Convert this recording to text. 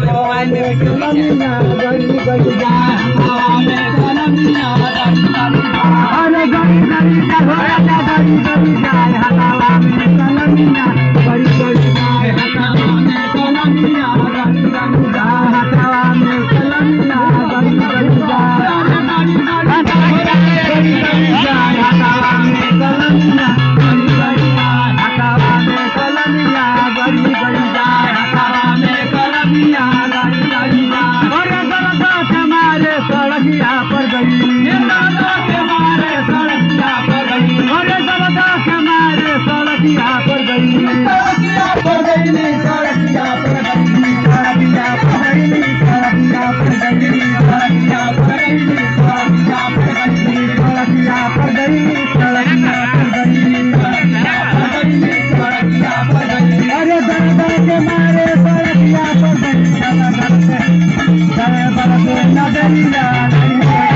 mobile में video कलमिया गड़ी गड़ी जाए हवा में कलमिया गड़ी गड़ी जाए अरे गड़ी गड़ी जाए गड़ी गड़ी जाए हवा में कलमिया गड़ी गड़ी जाए हवा में कलमिया गड़ी गड़ी जाए हवा में कलमिया गड़ी गड़ी जाए गड़ी गड़ी जाए हवा में कलमिया गड़ी गड़ी जाए हवा में कलमिया गड़ी गड़ी जाए हवा में कलमिया गड़ी गड़ी जाए अरे दरदा के मारे सड़किया पर गई दरदा के मारे सड़किया पर गई अरे दरदा के मारे सड़किया पर गई सड़किया पर गई सड़किया पर गई सड़किया पर गई सड़किया पर गई सड़किया पर गई सड़किया पर गई सड़किया पर गई सड़किया पर गई सड़किया पर गई सड़किया पर गई अरे दरदा के मारे सड़किया पर गई नजरिया